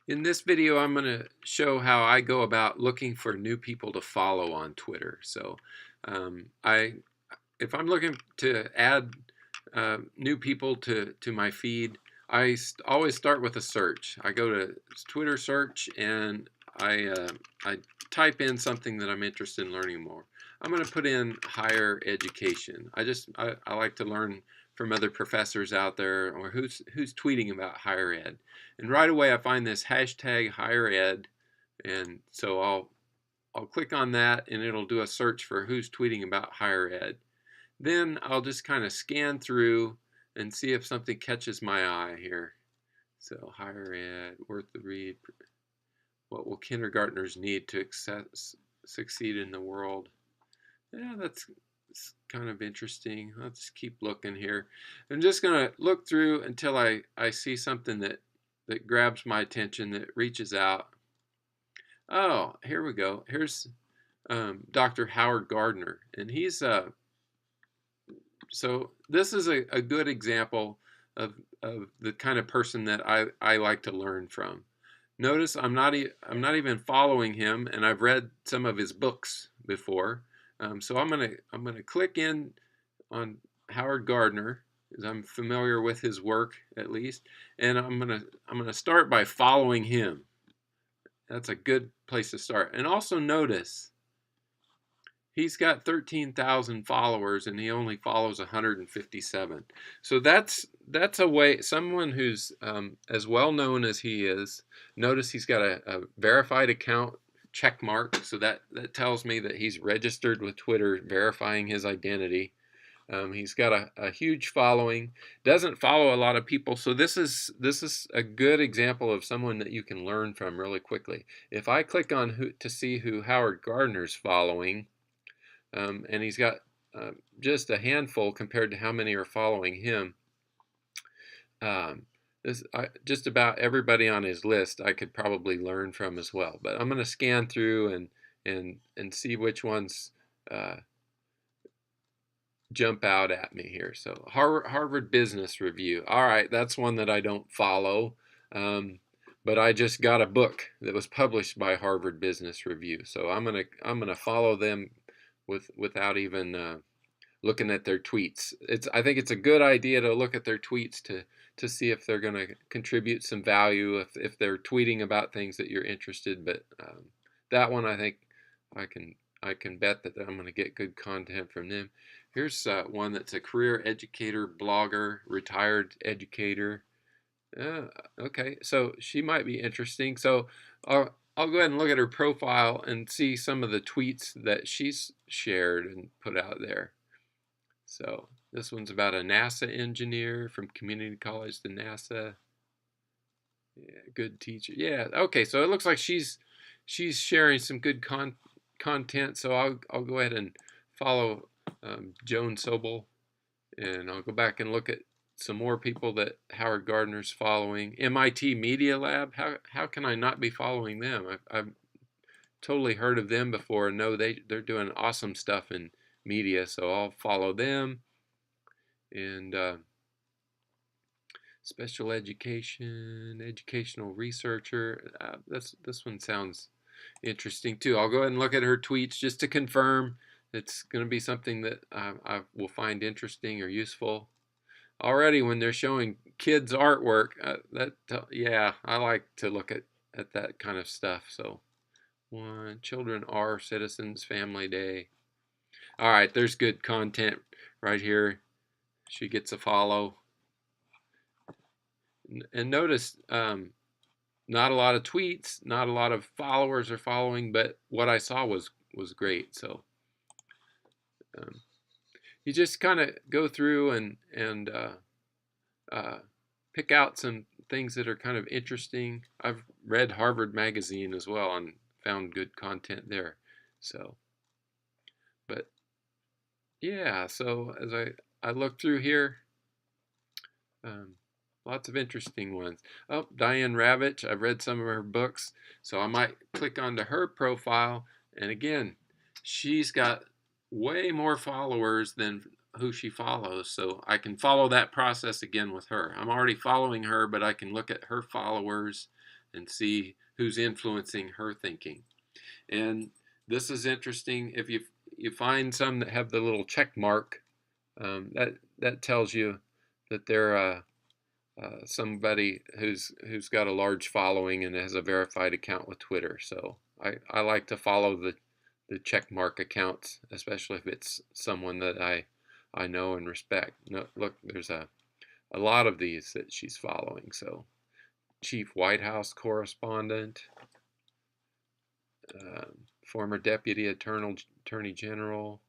In this video, I'm going to show how I go about looking for new people to follow on Twitter. So, um, I, if I'm looking to add new people to my feed, always start with a search. I go to Twitter search and I type in something that I'm interested in learning more. I'm going to put in higher education. I like to learn from other professors out there or who's tweeting about higher ed. And right away I find this hashtag higher ed, and so I'll click on that and it'll do a search for who's tweeting about higher ed. Then I'll just kind of scan through and see if something catches my eye here. So higher ed, worth the read. What will kindergartners need to succeed in the world? Yeah, that's kind of interesting. Let's keep looking here. I'm just going to look through until I see something that grabs my attention, that reaches out. Oh, here we go. Here's Dr. Howard Gardner, and he's so this is a good example of the kind of person that I like to learn from. Notice I'm not even following him, and I've read some of his books before. So I'm gonna click in on Howard Gardner, as I'm familiar with his work at least, and I'm gonna start by following him. That's a good place to start. And also notice he's got 13,000 followers and he only follows 157. So that's a way, someone who's as well known as he is. Notice he's got a verified account check mark, so that tells me that he's registered with Twitter, verifying his identity. He's got a huge following, doesn't follow a lot of people, so this is a good example of someone that you can learn from really quickly. If I click on to see who Howard Gardner's following, and he's got just a handful compared to how many are following him. Just about everybody on his list I could probably learn from as well. But I'm going to scan through and see which ones jump out at me here. So Harvard Business Review. All right, that's one that I don't follow. But I just got a book that was published by Harvard Business Review, so I'm gonna follow them without even looking at their tweets. I think it's a good idea to look at their tweets to see if they're going to contribute some value, if they're tweeting about things that you're interested. But that one, I think I can I can bet that I'm going to get good content from them. Here's one that's a career educator, blogger, retired educator. Okay, so she might be interesting. So I'll go ahead and look at her profile and see some of the tweets that she's shared and put out there. So this one's about a NASA engineer from community college to NASA. Yeah, good teacher. Yeah, okay, so it looks like she's sharing some good content. So I'll go ahead and follow Joan Sobel, and I'll go back and look at some more people that Howard Gardner's following. MIT Media Lab, how can I not be following them? I've totally heard of them before and know they're doing awesome stuff in media, so I'll follow them. And special education, educational researcher, this one sounds interesting too. I'll go ahead and look at her tweets just to confirm it's going to be something that I will find interesting or useful. Already when they're showing kids artwork, yeah, I like to look at that kind of stuff. So one, children are citizens, family day. All right, there's good content right here. She gets a follow. And notice not a lot of tweets, not a lot of followers are following, but what I saw was great. So um, you just kind of go through and pick out some things that are kind of interesting. I've read Harvard Magazine as well and found good content there. So, but yeah, so as I look through here, lots of interesting ones. Oh, Diane Ravitch, I've read some of her books, so I might click onto her profile. And again, she's got way more followers than who she follows, so I can follow that process again with her. I'm already following her, but I can look at her followers and see who's influencing her thinking. And this is interesting. If you find some that have the little check mark, that tells you that they're somebody who's got a large following and has a verified account with Twitter. So I like to follow the check mark accounts, especially if it's someone that I know and respect. No, look, there's a lot of these that she's following. So Chief White House correspondent, former Deputy Attorney General.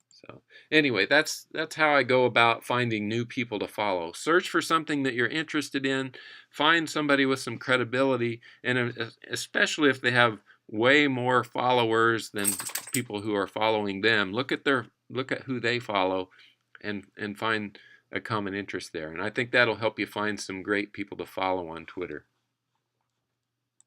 So anyway, that's how I go about finding new people to follow. Search for something that you're interested in, find somebody with some credibility, and especially if they have way more followers than people who are following them, look at who they follow and find a common interest there. And I think that'll help you find some great people to follow on Twitter.